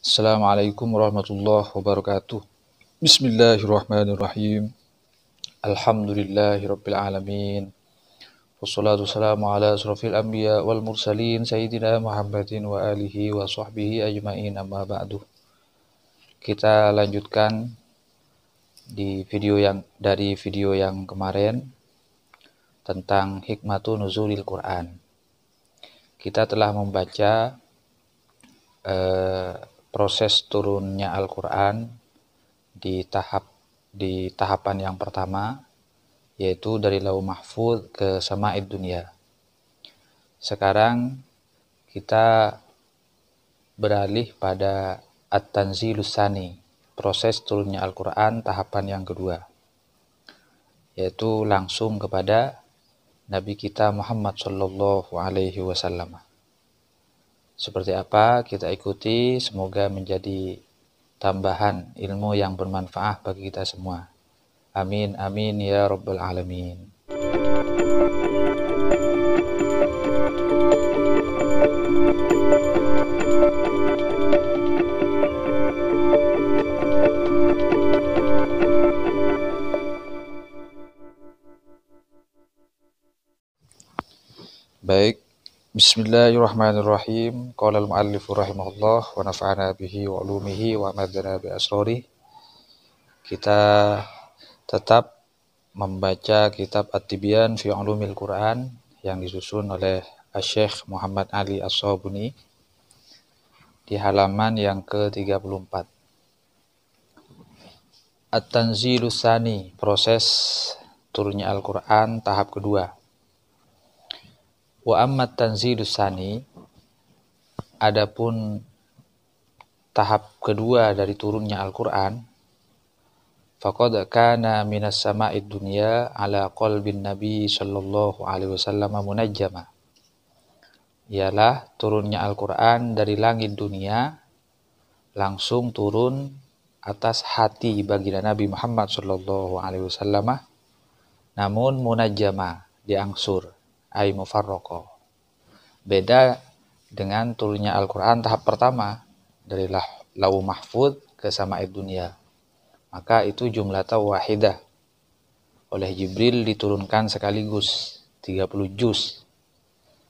Assalamualaikum warahmatullahi wabarakatuh. Bismillahirrahmanirrahim. Alhamdulillahirabbil alamin. Wassalatu wassalamu ala asrofil anbiya wal mursalin sayyidina Muhammadin wa alihi wa sahbihi ajmain, amma ba'du. Kita lanjutkan dari video yang kemarin tentang hikmatun nuzulil Quran. Kita telah membaca proses turunnya Al-Quran di tahapan yang pertama, yaitu dari Lauh Mahfuz ke Sama'id Dunia. Sekarang kita beralih pada At-Tanzilus Tsani, proses turunnya Al-Quran tahapan yang kedua, yaitu langsung kepada Nabi kita Muhammad Sallallahu Alaihi Wasallam. Seperti apa kita ikuti, semoga menjadi tambahan ilmu yang bermanfaat bagi kita semua. Amin amin ya rabbal alamin. Baik, bismillahirrahmanirrahim. Qala al-mu'allif rahimahullah wa nafa'ana bihi wa ulumihi wa madana bi asrori. Kita tetap membaca kitab At-Tibyan fi Ulumil Quran yang disusun oleh Syekh Muhammad Ali As-Sabuni di halaman yang ke-34. At-Tanzilus Tsani, proses turunnya Al-Quran tahap kedua. Wa amma tanzilus tsani, adapun tahap kedua dari turunnya Al-Quran, faqad kana minas sama'id dunya ala qalbin nabi sallallahu alaihi wasallam munajjama. Ialah turunnya Al-Quran dari langit dunia langsung turun atas hati baginda Nabi Muhammad sallallahu alaihi wasallam, namun munajjama, diangsur, ay mufarraqo. Beda dengan turunnya Al-Quran tahap pertama dari Lauh Mahfuz ke Sama'id Dunia. Maka itu jumlatan wahidah. Oleh Jibril diturunkan sekaligus 30 juz.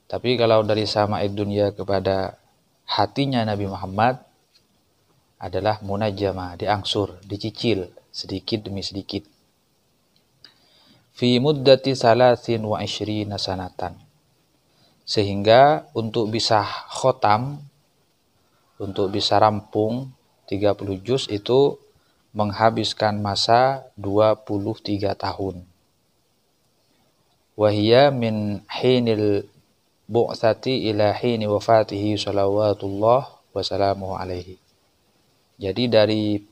Tapi kalau dari Sama'id Dunia kepada hatinya Nabi Muhammad adalah munajjama, diangsur, dicicil sedikit demi sedikit. Fi muddati 23 sanatan. Sehingga untuk bisa khotam, untuk bisa rampung 30 juz itu menghabiskan masa 23 tahun. Wahia min hinil bu'tsati ila hini wafatihi salawatullah wa salamuhu alaihi. Jadi dari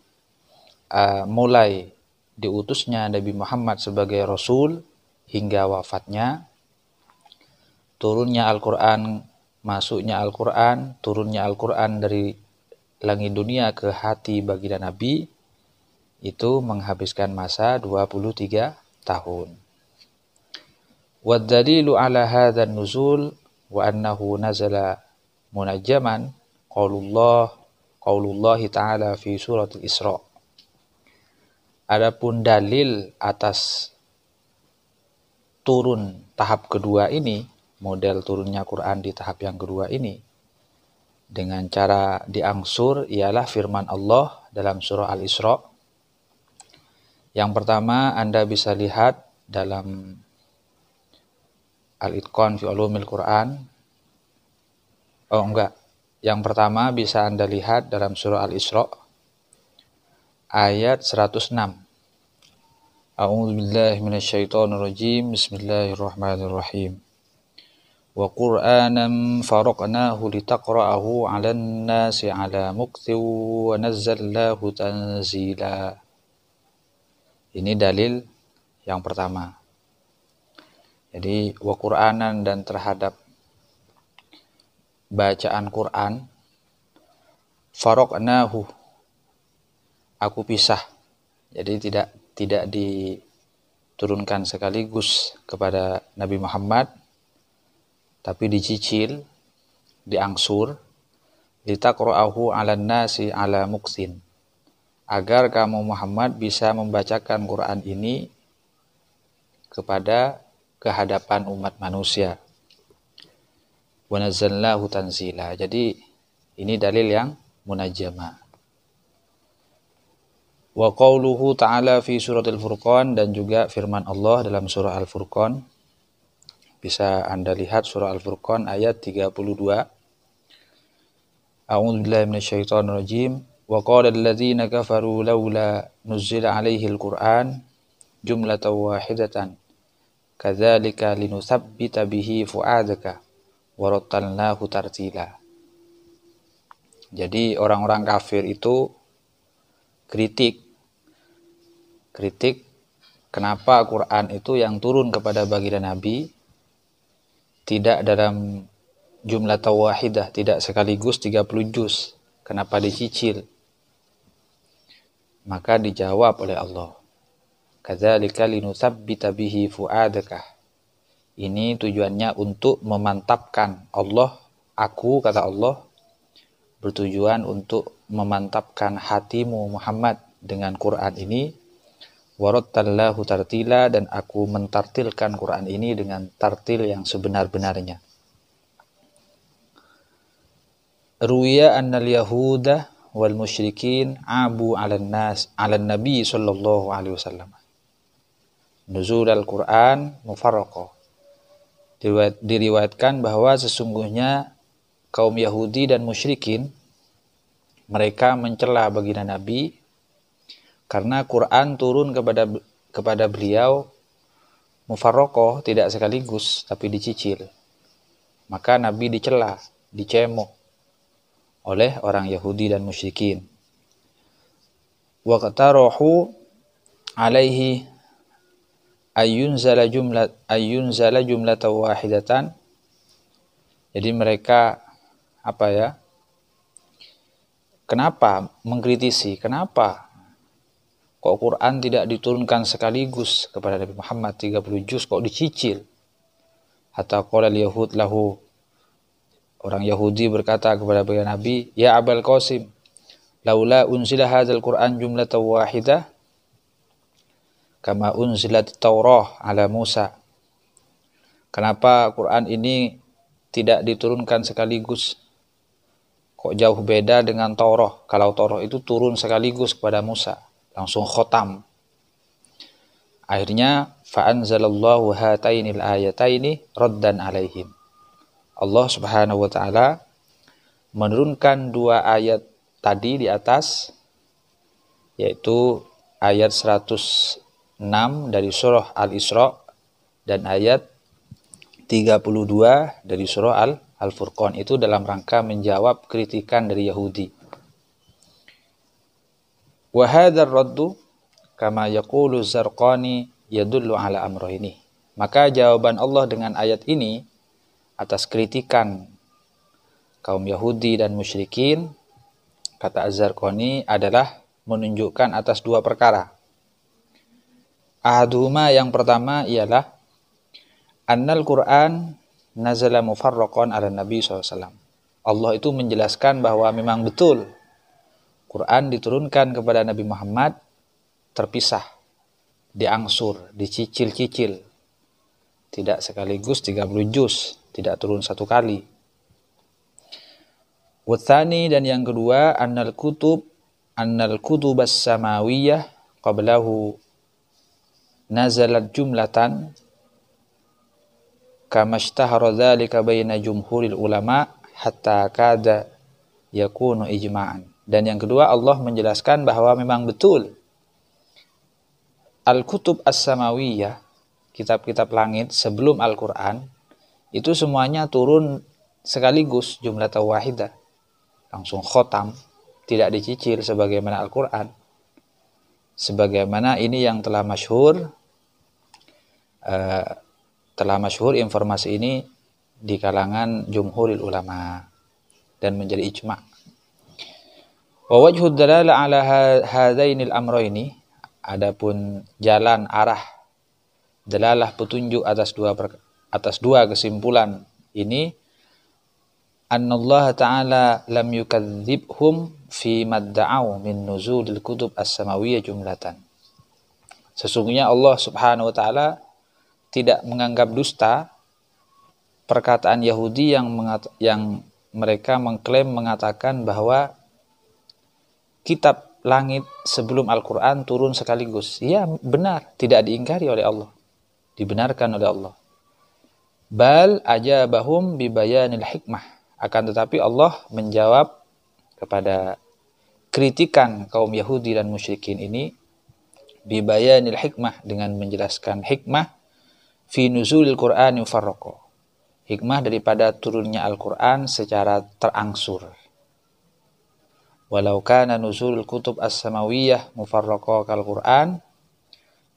mulai diutusnya Nabi Muhammad sebagai Rasul hingga wafatnya, turunnya Al-Quran, masuknya Al-Quran, turunnya Al-Quran dari langit dunia ke hati baginda Nabi, itu menghabiskan masa 23 tahun. Wad-dalilu ala hadzal nuzul wa annahu nazala munajjaman qaulullahi ta'ala fi suratul Isra. Adapun dalil atas turun tahap kedua ini, model turunnya Quran di tahap yang kedua ini dengan cara diangsur, ialah firman Allah dalam surah Al-Isra. Yang pertama Anda bisa lihat dalam Al-Itqan fi Ulumil Quran. Yang pertama bisa Anda lihat dalam surah Al-Isra ayat 106. A'udzu billahi minasyaitonir rajim. Bismillahirrahmanirrahim. Wa Qur'anan faraqnahu litaqra'ahu 'alan nasi 'ala mukthin wa nazzalnahu tanzila. Ini dalil yang pertama. Jadi wa Qur'anan, dan terhadap bacaan Quran, faraqnahu, aku pisah. Jadi tidak diturunkan sekaligus kepada Nabi Muhammad, tapi dicicil, diangsur. litaqra'ahu 'alan nasi 'ala muksin, agar kamu Muhammad bisa membacakan Quran ini kepada kehadapan umat manusia. Wa nazzalnahu tanzila. Jadi ini dalil yang munajjama. Wa qauluhu ta'ala fi suratul Furqan, dan juga firman Allah dalam surah Al-Furqan. Bisa Anda lihat surah Al-Furqan ayat 32. A'udzu billahi minasyaitonir rajim. Wa qala alladziina kafaru laula nuzila 'alaihil Qur'an jumlatan wahidatan kadzalika linutsabbita bihi fu'adaka wa rattalnahu tartila. Jadi orang-orang kafir itu kritik kenapa Quran itu yang turun kepada baginda Nabi tidak dalam jumlah tawahidah, tidak sekaligus 30 juz, kenapa dicicil? Maka dijawab oleh Allah, kadzalika linutsabbita bihi fu'adaka. Ini tujuannya untuk memantapkan Allah, kata Allah, bertujuan untuk memantapkan hatimu Muhammad dengan Quran ini. Warattallahu tartila, dan aku mentartilkan Quran ini dengan tartil yang sebenar-benarnya. Ruwiya annal yahuda wal musyrikin abu 'alan nabi sallallahu alaihi wasallam nuzul al-Quran mufarraqah. Diriwayatkan bahwa sesungguhnya kaum Yahudi dan musyrikin mereka mencela baginda Nabi karena Quran turun kepada beliau mufarraqah, tidak sekaligus tapi dicicil. Maka Nabi dicela, dicemooh oleh orang Yahudi dan musyrikin. Wa qatarahu alaihi ayyunzala jumlatan wahidatan. Jadi mereka kenapa mengkritisi, kenapa kok Quran tidak diturunkan sekaligus kepada Nabi Muhammad 30 juz, kok dicicil? Hatta qala al-yahud lahu, orang Yahudi berkata kepada baginda Nabi, ya Abul Qasim, laula unzila hadzal Quran jumlatan wahidah kama unzilat Taurah ala Musa. Kenapa Quran ini tidak diturunkan sekaligus? Kok jauh beda dengan Taurah? Kalau Taurah itu turun sekaligus kepada Musa, langsung khotam. Akhirnya fa'anzalallahu hatainil ayataini raddan alaihim. Allah Subhanahu wa taala menurunkan dua ayat tadi di atas, yaitu ayat 106 dari surah Al-Isra dan ayat 32 dari surah Al-Furqan, itu dalam rangka menjawab kritikan dari Yahudi. Wa hadzal raddu kama yaqulu Zarqani yadullu ala amrayni. Maka jawaban Allah dengan ayat ini atas kritikan kaum Yahudi dan musyrikin, kata Az-Zarqani, adalah menunjukkan atas dua perkara. Ahaduhuma, yang pertama ialah annal Quran nazala mufarraqan ala Nabi SAW. Allah itu menjelaskan bahwa memang betul Quran diturunkan kepada Nabi Muhammad terpisah, diangsur, dicicil-cicil, tidak sekaligus 30 juz, tidak turun satu kali. Watsani, dan yang kedua, annal kutubas samawiyah qablahu nazalat jumlatan kama ishtahara dzalika baina jumhuril ulama hatta kada yakunu ijma'an. Dan yang kedua, Allah menjelaskan bahwa memang betul al-kutub as-samawiyah, kitab-kitab langit sebelum Al-Quran, itu semuanya turun sekaligus jumlah wahidah, langsung khotam, tidak dicicil sebagaimana Al-Quran. Sebagaimana ini yang telah masyhur informasi ini di kalangan jumhuril ulama dan menjadi ijma'. Wa wajhud dalalah ala hadainil amrayni, adapun jalan arah dalalah petunjuk atas dua kesimpulan ini annallaha ta'ala lam yukadzibhum fi madda'au min nuzulil kutub as-samawiyyah jumlatan. Sesungguhnya Allah Subhanahu wa taala tidak menganggap dusta perkataan Yahudi yang mereka mengklaim mengatakan bahwa kitab langit sebelum Al-Quran turun sekaligus. Ya, benar, tidak diingkari oleh Allah, dibenarkan oleh Allah. Bal ajabahum bibayanil hikmah. Akan tetapi Allah menjawab kepada kritikan kaum Yahudi dan musyrikin ini bibayanil hikmah, dengan menjelaskan hikmah fi nuzulil Qur'ani mufarraqah. Hikmah daripada turunnya Al-Quran secara terangsur. Walau kana nuzulul kutub as-samawiyyah mufarraqah kal-Qur'an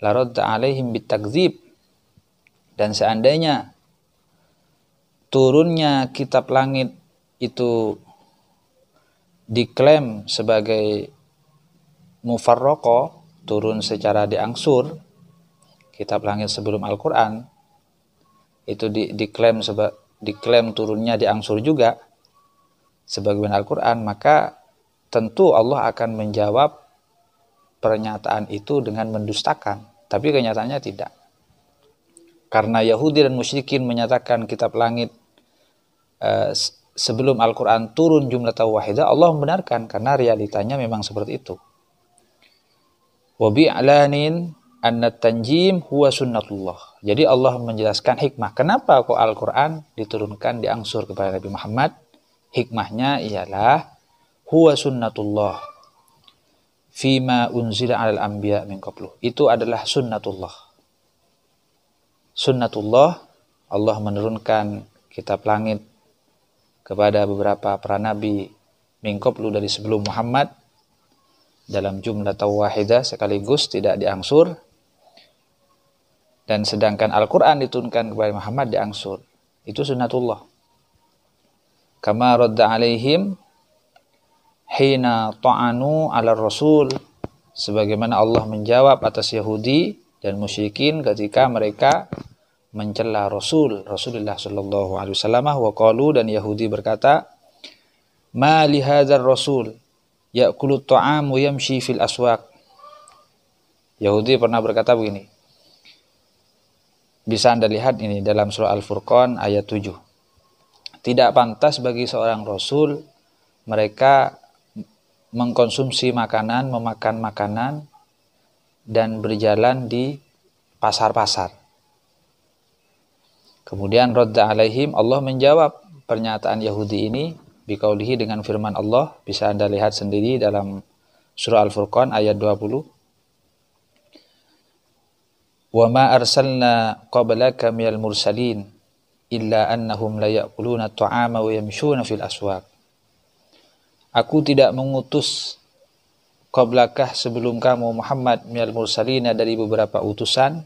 la radda alaihim bitakdzib. Dan seandainya turunnya kitab langit itu diklaim sebagai mufarraqah, turun secara diangsur, kitab langit sebelum Al-Quran itu diklaim turunnya diangsur juga sebagaimana Al-Quran, maka tentu Allah akan menjawab pernyataan itu dengan mendustakan. Tapi kenyataannya tidak. Karena Yahudi dan musyrikin menyatakan kitab langit sebelum Al-Quran turun jumlatan wahidah, Allah membenarkan karena realitanya memang seperti itu. Wa bi'lanin anna tanjim huwa sunnatullah. Jadi Allah menjelaskan hikmah. Kenapa kok Al-Quran diturunkan diangsur kepada Nabi Muhammad? Hikmahnya ialah huwa sunnatullah fima unzila 'alal anbiya min qablu. Itu adalah sunnatullah. Sunnatullah, Allah menurunkan kitab langit kepada beberapa para nabi min qablu, dari sebelum Muhammad, dalam jumlah wahidah sekaligus, tidak diangsur. Dan sedangkan Al-Quran diturunkan kepada Muhammad diangsur. Itu sunnatullah. Kama radda alaihim hina ta'anu ala rasul, sebagaimana Allah menjawab atas Yahudi dan musyrikin ketika mereka mencela Rasulullah sallallahu alaihi wasallam. Wa qalu, dan Yahudi berkata, ma li hadzal rasul ya'kulu at-ta'am wa yamshi fil aswaq. Yahudi pernah berkata begini, bisa Anda lihat ini dalam surah Al-Furqan ayat 7. Tidak pantas bagi seorang rasul mereka mengkonsumsi makanan, memakan makanan, dan berjalan di pasar-pasar. Kemudian radda alaihim, Allah menjawab pernyataan Yahudi ini biqaulihi, dengan firman Allah, bisa Anda lihat sendiri dalam surah Al-Furqan ayat 20. Wa ma arsalna qablaka minal mursalin illa annahum la ya'kuluna at-ta'ama wa yamshuna fil aswaq. Aku tidak mengutus qablakah, sebelum kamu Muhammad, minal mursalina, dari beberapa utusan,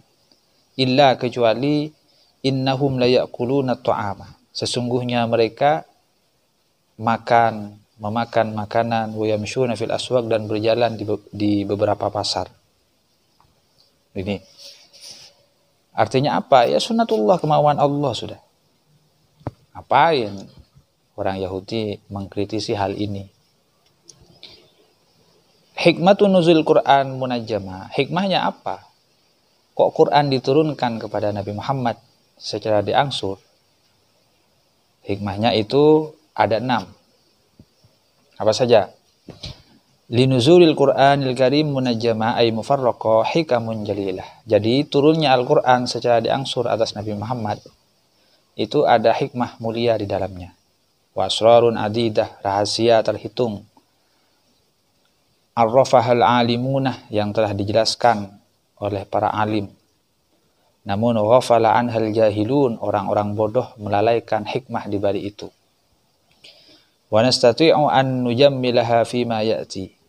illa, kecuali, innahum la ya'kuluna at-ta'ama, sesungguhnya mereka memakan makanan, wa yamshuna fil aswaq, dan berjalan di beberapa pasar. Ini artinya apa? Ya sunnatullah, kemauan Allah sudah. Ngapain orang Yahudi mengkritisi hal ini? Hikmatun nuzul Quran munajjama. Hikmahnya apa? Kok Quran diturunkan kepada Nabi Muhammad secara diangsur? Hikmahnya itu ada 6. Apa saja? Linuzulil Qur'anil Karim munajjama ay mufarraqah hikamun jalilah. Jadi turunnya Al-Quran secara diangsur atas Nabi Muhammad itu ada hikmah mulia di dalamnya. Wa asrarun adidah, rahasia terhitung. Arrafahal alimunah, yang telah dijelaskan oleh para alim. Namun ghafala anhal jahilun, orang-orang bodoh melalaikan hikmah di balik itu. Wa nastati'u an nujammilaha fima ya'ti.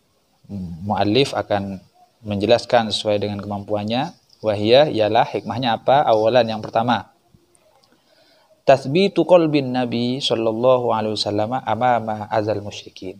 Muallif akan menjelaskan sesuai dengan kemampuannya. Wahia, ialah hikmahnya apa? Awalan, yang pertama, tathbitu qalbin Nabi sallallahu alaihi wasallam amama azal musyrikin.